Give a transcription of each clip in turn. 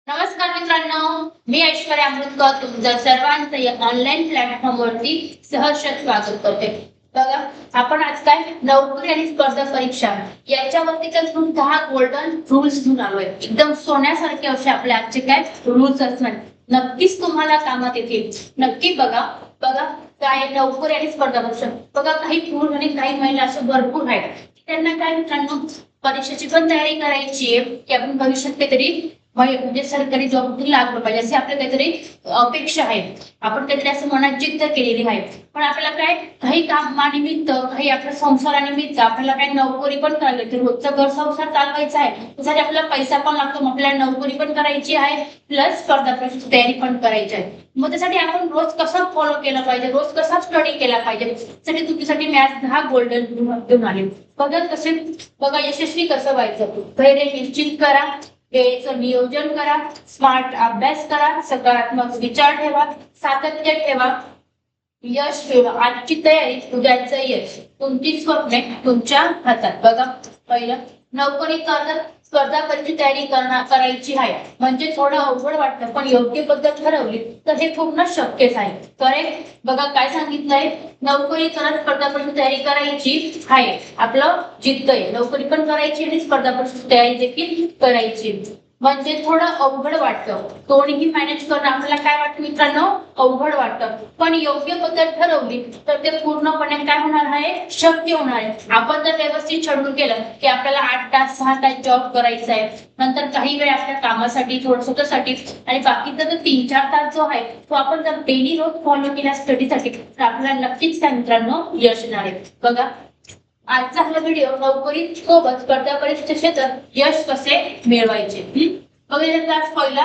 नमस्कार मित्रांनो, मी ऐश्वर्या अमृतकर तुमचं सर्वांचं या ऑनलाईन प्लॅटफॉर्मवरती सहर्ष स्वागत करते. बघा, आपण आज काय नोकरी आणि स्पर्धा परीक्षा याच्यावरतीच्या 10 गोल्डन रूल्स घेऊन आलोय. एकदम सोन्यासारखे असे आपले आजचे काय रूल्स असणार, नक्कीच तुम्हाला कामात येतील. नक्की बघा बघा काय नोकरी आणि स्पर्धा परीक्षा. बघा, काही पुरुष आणि काही महिला असे भरपूर आहेत. त्यांना काय मित्रांनो, परीक्षेची पण तयारी करायची आहे की आपण भविष्यात काहीतरी म्हणजे सरकारी जॉब लागलं पाहिजे असे आपल्या काहीतरी अपेक्षा आहेत. आपण काहीतरी असं मनात जिद्द केलेली आहे. पण आपल्याला काय काही कामानिमित्त, काही आपल्या संसारानिमित्त आपल्याला काही नोकरी पण करायला लागते. रोजचा घर संसार चालवायचा आहे, त्यासाठी आपल्याला पैसा पण लागतो. आपल्याला नोकरी पण करायची आहे, प्लस स्पर्धा परीक्षेची तयारी पण करायची आहे. मग त्यासाठी आपण रोज कसं फॉलो केलं पाहिजे, रोज कसा स्टडी केला पाहिजे, त्यासाठी तुमच्यासाठी मी आज 10 गोल्डन घेऊन आले. बघा कसे, बघा यशस्वी कसं व्हायचं. धैर्य निश्चित करा, वेळेचं नियोजन करा, स्मार्ट अभ्यास करा, सकारात्मक विचार ठेवा, सातत्य ठेवा, यश ठेवा. आजची तयारी उद्याचं यश. तुमची स्वप्ने तुमच्या हातात. बघा, पहिलं नोकरी करत स्पर्धा परीक्षेची तयारी करायची आहे म्हणजे थोडं अवघड वाटतं, पण योग्य पद्धत ठरवली तर हे पूर्ण शक्यच आहे. करेक्ट. बघा काय सांगितलंय, नोकरी करत स्पर्धा परीक्षेची तयारी करायची आहे. आपलं जिद्द आहे, नोकरी पण करायची आणि स्पर्धा परीक्षेची तयारी देखील करायची. म्हणजे थोडं अवघड वाटतं, दोन्ही मॅनेज करणं आपल्याला काय वाटतं मित्रांनो, अवघड वाटतं. पण योग्य पद्धत ठरवली तर ते पूर्णपणे काय होणार आहे, शक्य होणार आहे. आपण जर व्यवस्थित शेड्यूल केलं की आपल्याला 8 तास 6 तास जॉब करायचा आहे, नंतर काही वेळ आपल्या कामासाठी, थोडं स्वतःसाठी, आणि बाकीचा जो 3-4 तास जो आहे तो आपण जर डेली रोज फॉलो केला स्टडीसाठी, तर आपल्याला नक्कीच काय मित्रांनो यश येणार आहे. बघा, आजचा हा व्हिडिओ नोकरी सोबत स्पर्धा परीक्षेच्या क्षेत्रात यश कसे मिळवायचे. बघा, पहिला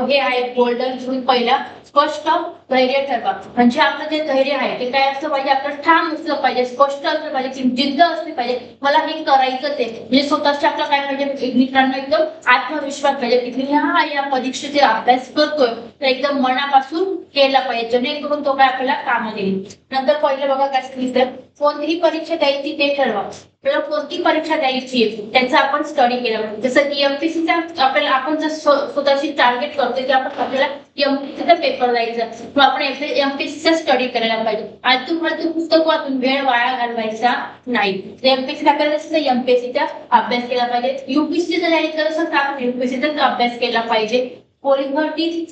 हे आहे गोल्डन रूल. पहिला, स्पष्ट धैर्य ठरवा. म्हणजे आपलं जे धैर्य आहे ते काय असलं पाहिजे, आपलं ठाम असलं पाहिजे, स्पष्ट असलं पाहिजे, की जिद्द असली पाहिजे, मला हे करायचंच आहे. म्हणजे स्वतःच्या आपलं काय पाहिजे मित्रांनो, एकदम आत्मविश्वास पाहिजे की या परीक्षेचा अभ्यास करतोय तर एकदम मनापासून केला पाहिजे, जेणेकरून तो काय आपल्याला कामाला येईल. नंतर पहिलं बघा काय सांगितलं, कोणतीही परीक्षा द्यायची ते ठरवा. आपल्याला कोणती परीक्षा द्यायची त्याचा आपण स्टडी केला पाहिजे. जसं की एमपीसीचा आपल्याला आपण जर स्वतःची टार्गेट करतोय की आपल्याला एमपीसीचा पेपर द्यायचा, मग आपण एमपीसीचा स्टडी करायला पाहिजे. आलतू फालतू पुस्तक वाचून वेळ वाया घालवायचा नाही. एमपीसी आपल्याला असतं एमपीसीचा अभ्यास केला पाहिजे. युपीसीचा द्यायचं असेल तर आपण युपीसीचा अभ्यास केला पाहिजे. पोलीस भरती,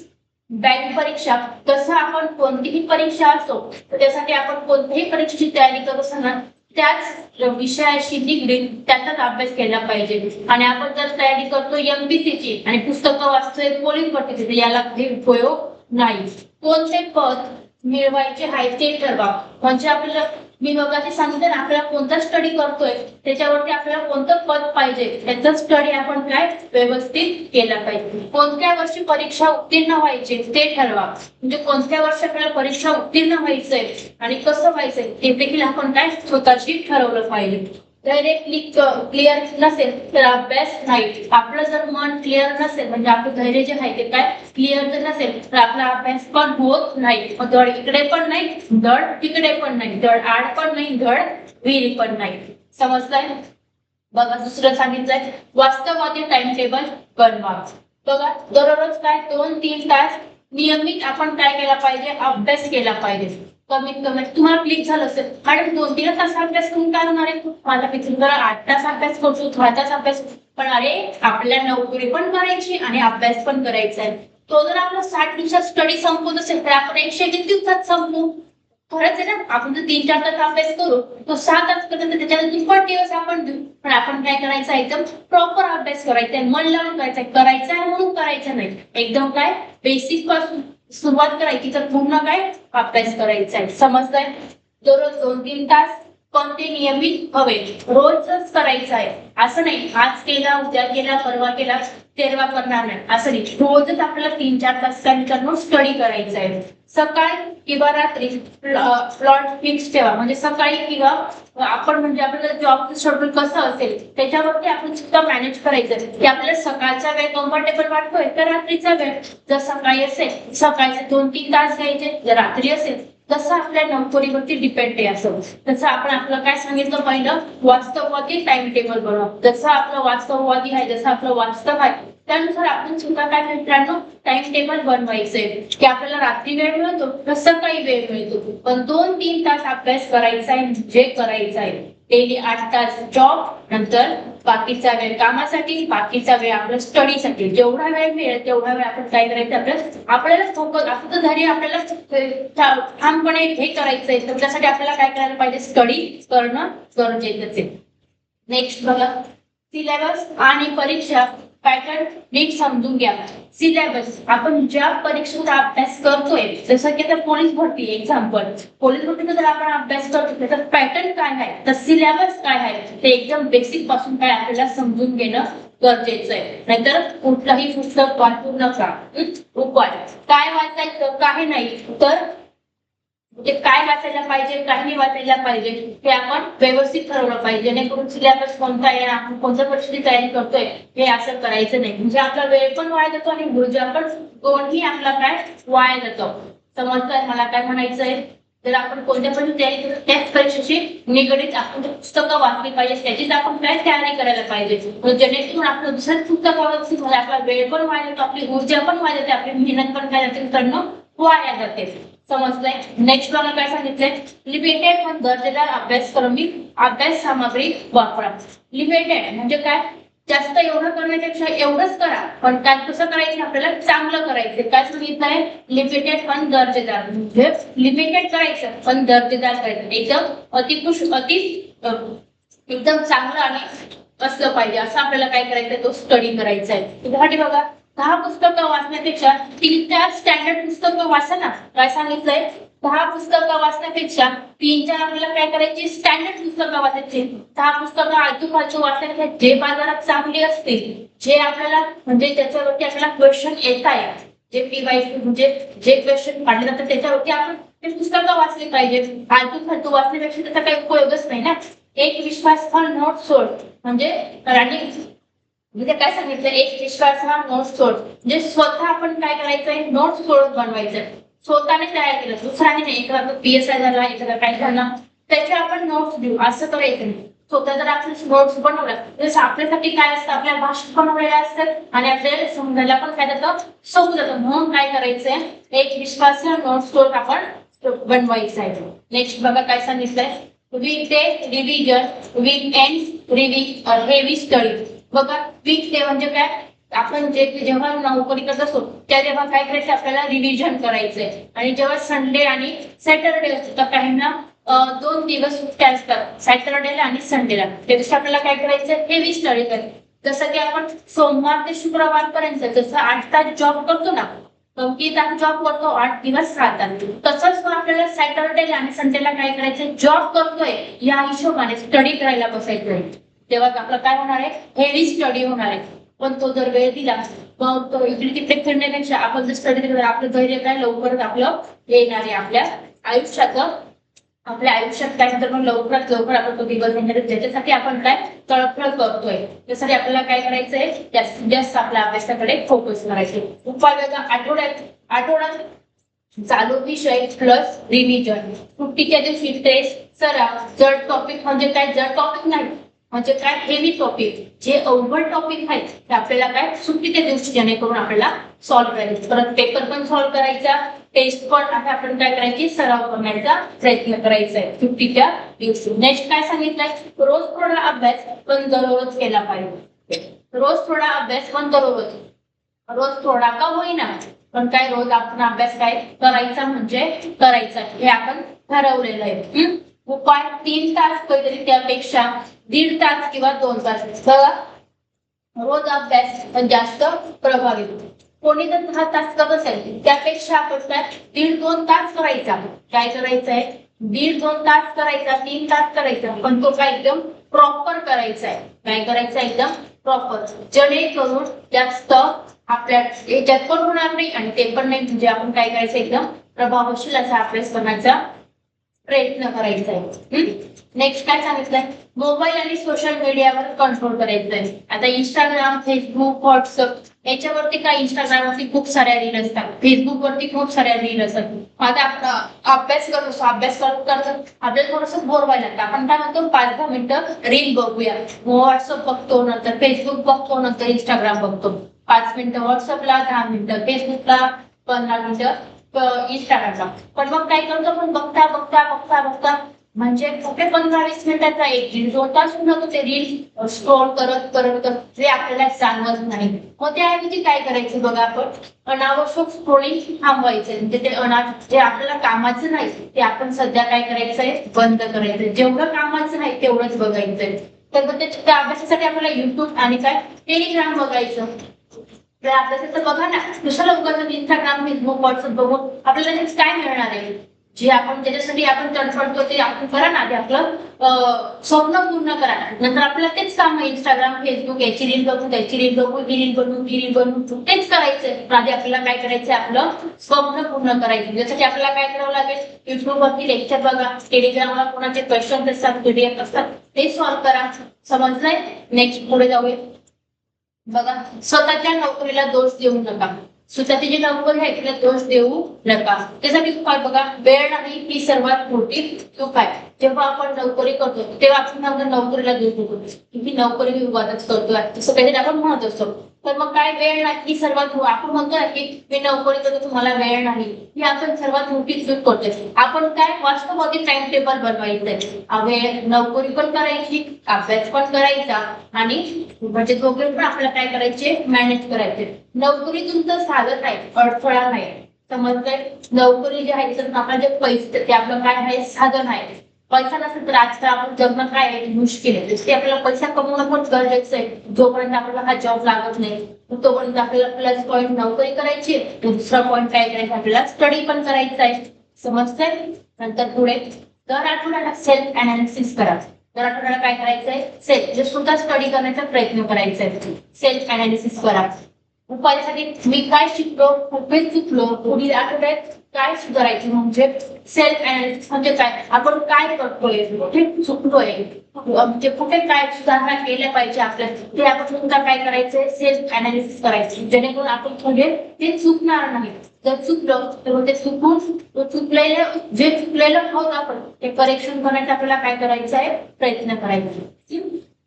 बँक परीक्षा, तसं आपण कोणतीही परीक्षा असो तर त्यासाठी आपण कोणत्याही परीक्षेची तयारी करत असताना त्याच विषयाशी निगडीत त्याचाच अभ्यास केला पाहिजे. आणि आपण जर तयारी करतो एमपीसीची आणि पुस्तकं वाचतोय पोलीस भरतीची, तर याला काही उपयोग नाही. कोणते पद मिळवायचे आहे ते ठरवा. म्हणजे आपल्याला मी बघायचे सांगितलं ना, आपल्याला कोणता स्टडी करतोय त्याच्यावरती आपल्याला कोणतं पद पाहिजे त्याचा स्टडी आपण काय व्यवस्थित केला पाहिजे. कोणत्या वर्षी परीक्षा उत्तीर्ण व्हायची ते ठरवा. म्हणजे कोणत्या वर्षी आपल्याला परीक्षा उत्तीर्ण व्हायचंय आणि कसं व्हायचंय ते देखील आपण काय स्वतःशी ठरवलं पाहिजे. डायरेक्टली क्लिअर नसेल तर अभ्यास नाही. आपलं जर मन क्लिअर नसेल, म्हणजे आपलं धैर्य जे आहे ते काय क्लिअर जर नसेल तर आपला अभ्यास पण होत नाही. धड इकडे पण नाही, धड तिकडे पण नाही, धड आड पण नाही, धड विहीर पण नाही. समजलंय. बघा, दुसरं सांगितलंय, वास्तववादी टाइम टेबल बनवा. बघा, दररोज काय 2-3 तास नियमित आपण काय केला पाहिजे, अभ्यास केला पाहिजे. कमीत कमी तुम्हाला क्लिक झालं असेल, मॅडम 2-3 तास अभ्यास करून काय होणार आहे, माझा मित्र जरा 8 तास अभ्यास करतो, 6 तास अभ्यास. पण अरे, आपल्याला नोकरी पण करायची आणि अभ्यास पण करायचा आहे. तो जर आपला 60 दिवसात स्टडी संपवत असेल तर आपण 120 दिवसात संपवू. खरंच आहे ना. आपण जर 3-4 तास अभ्यास करू तो 6 तास पर्यंत त्याच्यानंतर दुप्पट दिवस आपण देऊ. पण आपण काय करायचं, एकदम प्रॉपर अभ्यास करायचा, मन लावून करायचा आहे म्हणून करायचं नाही. एकदम काय बेसिक पासून सुरुवात करायची, तर पूर्ण काय अभ्यास करायचा आहे. समजतंय. दररोज 2-3 तास पण ते नियमित हवे, रोजच करायचं आहे. असं नाही आज केला, उद्या केला, परवा केला, तेरवा करणार नाही, असं नाही. रोजच आपल्याला 3-4 तास स्टडी करायचं आहे. सकाळ किंवा रात्री स्लॉट फिक्स ठेवा. म्हणजे सकाळी किंवा आपण म्हणजे आपल्याला जॉबचं शेड्यूल कसं असेल त्याच्यावरती आपण सुद्धा मॅनेज करायचं की आपल्याला सकाळचा वेळ कम्फर्टेबल वाटतोय तर रात्रीचा वेळ. जर सकाळी असेल सकाळचे 2-3 तास घ्यायचे, जर रात्री असेल तसं आपल्या नोकरीवरती डिपेंड आहे. असं तसं आपण आपलं काय सांगितलं, पहिलं वास्तववादी टाइम टेबल बनवा. जसं आपलं वास्तववादी आहे, जसं आपलं वास्तव आहे त्यानुसार आपण सुद्धा काय मित्रांनो टाइम टेबल बनवायचंय की आपल्याला रात्री वेळ मिळतो तर सकाळी वेळ मिळतो, पण 2-3 तास अभ्यास करायचा आहे म्हणजे करायचा आहे. डेली 8 तास जॉब, नंतर बाकीचा वेळ कामासाठी, बाकीचा वेळ आपल्या स्टडीसाठी. जेवढा वेळ मिळेल तेवढा वेळ आपण काय करायचं आपल्याला फोकस असं जरी आपल्याला ठामपणे हे करायचंय तर त्यासाठी आपल्याला काय करायला पाहिजे, स्टडी करणं गरजेचंच आहे. नेक्स्ट बघा, सिलेबस आणि परीक्षा पॅटर्न नीट समजून घ्या. सिलेबस आपण ज्या परीक्षेचा अभ्यास करतोय, जसं की आता पोलीस भरती एक्झाम्पल, पोलीस भरतीचा जर आपण अभ्यास करतोय तर पॅटर्न काय आहे, तर सिलेबस काय आहे ते एकदम बेसिक पासून काय आपल्याला समजून घेणं गरजेचं आहे. नाहीतर कुठलंही पुस्तक वाचू नका. उपाय काय वाचायचं काय नाही, तर म्हणजे काय वाचायला पाहिजे काय नाही वाचायला पाहिजे हे आपण व्यवस्थित ठरवलं पाहिजे, जेणेकरून सिलेबस कोणता आहे, आपण कोणत्या परीक्षेची तयारी करतोय हे असं करायचं नाही. म्हणजे आपला वेळ पण वाया जातो आणि ऊर्जा पण दोन्ही आपला काय वाया जातो. समजतंय मला काय म्हणायचंय? जर आपण कोणत्या पण तयारी करतो त्याच परीक्षेशी निगडीत आपण पुस्तकं वाचली पाहिजे, त्याचीच आपण काय तयारी करायला पाहिजे, जेणेकरून आपलं दुसरं पुस्तक आपला वेळ पण वाया जातो, आपली ऊर्जा पण वाया जाते, आपली मेहनत पण काय जाते करणं वाया जाते. समजलंय? नेक्स्ट बघा काय सांगितलंय, लिमिटेड पण दर्जेदार अभ्यासक्रमिक अभ्यास सामग्री वापरा. लिमिटेड म्हणजे काय, जास्त एवढं करण्यापेक्षा एवढंच करा, पण काय कसं करायचं आपल्याला चांगलं करायचं. काय सांगितलंय, लिमिटेड पण दर्जेदार, म्हणजे लिमिटेड करायचं पण दर्जेदार करायचं, एकदम एकदम चांगलं आणि असलं पाहिजे असं आपल्याला काय करायचंय, तो स्टडी करायचा आहे. त्यासाठी बघा 10 पुस्तकं वाचण्यापेक्षा 3-4 स्टँडर्ड पुस्तकं वाचा ना. काय सांगितलंय, 10 पुस्तकं वाचण्यापेक्षा 3-4 आपल्याला काय करायची, स्टँडर्ड पुस्तकं वाचायची. 10 पुस्तकं आजूबाजू वाचायचे जे बाजारात चांगली असतील, जे आपल्याला म्हणजे त्याच्यावरती आपल्याला क्वेश्चन येत आहे, जे पीवायक्यू म्हणजे जे क्वेश्चन काढले जातात त्याच्यावरती आपण ते पुस्तकं वाचली पाहिजे. आजूबाजू वाचण्यापेक्षा त्याचा काही उपयोगच नाही ना. एक विश्वासार्ह नोट सोड म्हणजे म्हणजे काय सांगितलं, एक विश्वासार्ह नोट सोड म्हणजे स्वतः आपण काय करायचंय, नोट सोड बनवायचं स्वतःने तयार केलं, दुसऱ्याने नाही. एखादा पीएसआय झाला, एखादा काय झाला त्याचे आपण नोट्स देऊ असं करायचं नाही. स्वतः जर आपण नोट्स बनवल्या जसं आपल्यासाठी काय असतं, आपल्या भाषेत बनवलेल्या असतात आणि आपल्याला समजायला पण काय जातं, सोपं जातं. म्हणून काय करायचंय, एक विश्वासार्ह नोट सोड आपण बनवायचं आहे. नेक्स्ट बघा काय सांगितलंय, वीकडे रिव्हिजन, वीकेंड हेवी स्टडी. बघा वीकडे म्हणजे काय, आपण जेव्हा नोकरी करत असतो त्या तेव्हा काय करायचं आपल्याला रिव्हिजन करायचंय, आणि जेव्हा संडे आणि सॅटरडे असतो तर काहींना 2 दिवस सुट्ट्या असतात, सॅटरडेला आणि संडेला. त्यापेक्षा आपल्याला काय करायचं, हेवी स्टडी करायचं. जसं की आपण सोमवार ते शुक्रवार पर्यंत जसं 8 तास जॉब करतो ना, की तास जॉब करतो 8 दिवस राहतात, तसंच आपल्याला सॅटरडेला आणि संडेला काय करायचं, जॉब करतोय या हिशोबाने स्टडी करायला बसायचं. तेव्हा आपलं काय होणार आहे, हेवी स्टडी होणार आहे. पण तो जर वेळ दिला मग तो इकडे तिकडे फिरण्यापेक्षा आपण जर स्टडी केलं आपलं धैर्य काय लवकरच आपलं येणार आहे आपल्या आयुष्यात काय नंतर मग लवकरात लवकर आपण तो दिवस येणार, ज्याच्यासाठी आपण काय तळफळ करतोय त्यासाठी आपल्याला काय करायचंय, जास्तीत जास्त आपल्या अभ्यासाकडे फोकस करायचे. उपाय बघा, आठवड्यात चालू विषय प्लस रिव्हिजन. सुट्टीच्या दिवशी टेस्ट सराव. जड टॉपिक म्हणजे काय, जड टॉपिक नाही म्हणजे काय, हेवी टॉपिक जे अवघड टॉपिक आहेत ते आपल्याला काय सुट्टीच्या दिवशी जेणेकरून आपल्याला सॉल्व्ह करायचे. परत पेपर पण सॉल्व्ह करायचा, टेस्ट पण आहे आपण काय करायची, सराव करण्याचा प्रयत्न करायचा आहे सुट्टीच्या दिवशी. नेक्स्ट काय सांगितलंय, रोज थोडा अभ्यास पण दररोज केला पाहिजे. रोज थोडा अभ्यास पण रोज थोडा का होईना पण काय रोज आपण अभ्यास काय करायचा म्हणजे करायचा, हे आपण ठरवलेलं आहे. उपाय 3 तास काहीतरी, त्यापेक्षा 1.5 तास किंवा 2 तास. बघा रोज अभ्यास जास्त प्रभावी. कोणी जर 10 तास करत असेल त्यापेक्षा आपण काय 1.5-2 तास करायचा. काय करायचंय, 1.5-2 तास करायचा, 3 तास करायचा, पण तो काय एकदम प्रॉपर करायचा आहे. काय करायचं, एकदम प्रॉपर, जेणेकरून जास्त आपल्या याच्यात पण होणार नाही आणि ते पण नाही, म्हणजे आपण काय करायचं एकदम प्रभावशील असा अभ्यास करण्याचा प्रयत्न करायचा आहे. नेक्स्ट काय सांगितलंय, मोबाईल आणि सोशल मीडियावर कंट्रोल करायचं आहे. आता इंस्टाग्राम, फेसबुक, व्हॉट्सअप याच्यावरती काय, इंस्टाग्रामवरती खूप साऱ्या रील असतात, फेसबुक वरती खूप साऱ्या रील असतात. आता आपण अभ्यास करत आपल्याला थोडंसं बोर व्हायला लागतं, आपण काय म्हणतो 5-10 मिनिटं रील बघूया, व्हॉट्सअप बघतो, नंतर फेसबुक बघतो, नंतर इंस्टाग्राम बघतो. 5 मिनिटं व्हॉट्सअपला, 10 मिनिटं फेसबुकला, 15 मिनिटं इंस्टाग्रामला. पण मग काय करतो आपण, बघता बघता बघता बघता म्हणजे कुठे 15-20 मिनिटाचा एक रील 2 तास होऊन जातो ते रील स्क्रोल करत करत करत, जे आपल्याला जाणवत नाही. मग त्याऐवजी काय करायचं बघा, आपण अनावश्यक स्क्रोलिंग थांबवायचं. म्हणजे ते जे आपल्याला कामाचं नाही ते आपण सध्या काय करायचंय, बंद करायचंय. जेवढं कामाचं नाही तेवढंच बघायचंय. तर मग त्या अभ्यासासाठी आपल्याला युट्यूब आणि काय टेलिग्राम बघायचं. तर अभ्यासाचं बघा ना, दुसरं उगाच इंस्टाग्राम, फेसबुक, व्हॉट्सअप बघून आपल्याला त्याच काय मिळणार आहे. जे आपण ज्याच्यासाठी आपण तडफडतो ते आपण करा ना, ते आपलं स्वप्न पूर्ण करा. नंतर आपल्याला तेच काम आहे, इंस्टाग्राम, फेसबुक, याची रील बघून, त्याची रील बघून, ही रील बनवून, ती रील बनवून तेच करायचंय. आधी आपल्याला काय करायचंय, आपलं स्वप्न पूर्ण करायचं. त्यासाठी आपल्याला काय करावं लागेल, युट्यूब वरती लेक्चर बघा, टेलिग्रामला कोणाचे क्वेश्चन असतात, पीडीएफ असतात, ते सॉल्व्ह करा. समजलंय? नेक्स्ट पुढे जाऊया. बघा, स्वतःच्या नोकरीला दोष देऊ नका. स्वतःची जी नोकरी आहे तिला दोष देऊ नका. त्यासाठी काय बघा, वेळ नाही ही सर्वात मोठी चूक आहे. जेव्हा आपण नोकरी करतो तेव्हा आपण आपल्या नोकरीला दोष देतो की मी नोकरी विवादच करतोय, असं काहीतरी आपण म्हणत असतो. तर मग काय, वेळ नाही ही सर्वात, आपण म्हणतो ना की मी नोकरी करतो तुम्हाला वेळ नाही, ही आपण सर्वात मोठी चूक करतोय. आपण काय, वास्तवमध्ये टाइम टेबल बनवायचंय. वेळ, नोकरी पण करायची, अभ्यास पण करायचा आणि म्हणजे दोघे पण आपल्याला काय करायचे, मॅनेज करायचे. नोकरी तुमचं साधन आहे, अडथळा नाही. समजलंय? नोकरी जी आहे त्याच्यात आपला जे पैसे, ते आपलं काय आहे, साधन आहे. पैसा नसेल तर आजकाल आपण जगणं काय आहे, मुश्किल आहे. ते आपल्याला पैसा कमवणं पण गरजेचं आहे. जोपर्यंत आपल्याला हा जॉब लागत नाही तोपर्यंत आपल्याला प्लस पॉईंट नोकरी करायची, दुसरा पॉईंट काय करायचं, आपल्याला स्टडी पण करायचा आहे. समजतंय? नंतर पुढे, दर आठवड्याला सेल्फ अनालिसिस करा. दर आठवड्याला काय करायचंय, सेल्फ जे सुद्धा स्टडी करण्याचा प्रयत्न करायचा आहे. सेल्फ अनालिसिस करा. उपायासाठी मी काय शिकलो, कुठे चुकलो, पुढील आठवड्यात काय सुधारायचे. म्हणजे सेल्फ अनालिसिस म्हणजे काय, आपण काय करतोय, कुठे चुकलोय, म्हणजे कुठे काय सुधारणा केल्या पाहिजे आपल्या, ते आपण सुद्धा काय करायचंय, सेल्फ अनालिसिस करायचे. जेणेकरून आपण पुढे ते चुकणार नाही. जर चुकलं तर ते चुकलेलं, जे चुकलेलं होत आपण ते करेक्शन करण्याचा आपल्याला काय करायचं आहे, प्रयत्न करायचा.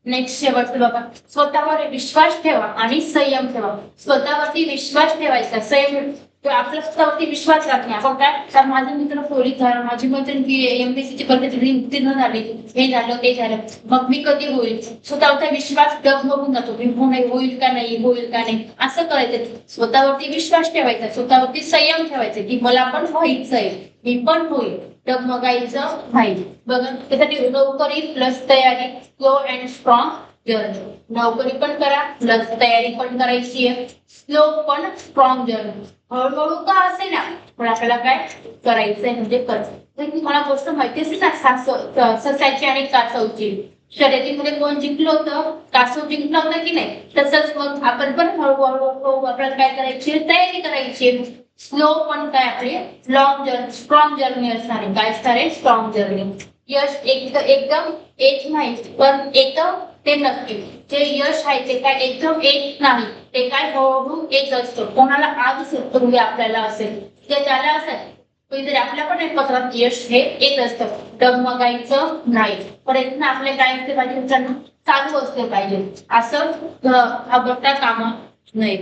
नेक्स्ट शेवटचं बघा, स्वतःवर विश्वास ठेवा आणि संयम ठेवा. स्वतःवरती विश्वास ठेवायचा, संयम. आपल्या स्वतःवरती विश्वास राहत नाही. आपण काय, तर माझे मित्र पोलीस झाला, माझी मैत्रीण एमपीएससीची परीक्षा उत्तीर्ण झाली, हे झालं ते झालं, मग मी कधी होईल. स्वतःवरचा विश्वास डगमगून जातो. मी होईल का नाही, होईल का नाही, असं करायचं. स्वतःवरती विश्वास ठेवायचा, स्वतःवरती संयम ठेवायचा की मला पण व्हायचंय, मी पण होईल, डगमगायचं नाही. बघा, त्यासाठी नोकरी प्लस तयारी, स्लो अँड स्ट्रॉंग जर्नी. नोकरी पण करा, प्लस तयारी पण करायची आहे, स्लो पण स्ट्रॉंग जर्नी. हळूहळू का असे ना, पण आपल्याला काय करायचंय, म्हणजे करायचं. मला गोष्ट माहिती असेल ना, ससाची आणि कासवची. शर्यतीमध्ये कोण जिंकलं होतं, कासव जिंकलं होतं की नाही. तसंच मग आपण पण हळूहळू आपल्याला काय करायची, तयारी करायची. स्लो पण काय, आपली लॉंग जर्नी, स्ट्रॉंग जर्नी असणार आहे. काय असणार आहे, स्ट्रॉंग जर्नी. यश एकदम येत नाही, पण येतं ते नक्की. जे यश आहे ते काय एकदम येत नाही, ते काय हळूहळू येत असतं. कोणाला आज असेल तर उद्या आपल्याला असेल, जे त्याला असेल तरी आपल्या पण एक पत्रात यश हे येत असतं. डगमगायचं नाही, प्रयत्न आपले काय असते पाहिजे, मित्रांनो, चालू असले पाहिजे. असं घाबरता कामा नाही.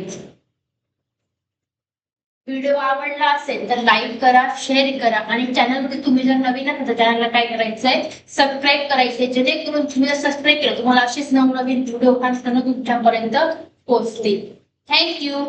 व्हिडिओ आवडला असेल तर लाईक करा, शेअर करा आणि चॅनलमध्ये तुम्ही जर नवीन असाल तर चॅनलला काय करायचंय, सबस्क्राईब करायचंय. जेणेकरून तुम्ही जर सबस्क्राईब केलं तुम्हाला असेच नवनवीन व्हिडिओ खास तुमच्यापर्यंत पोहोचतील. थँक्यू.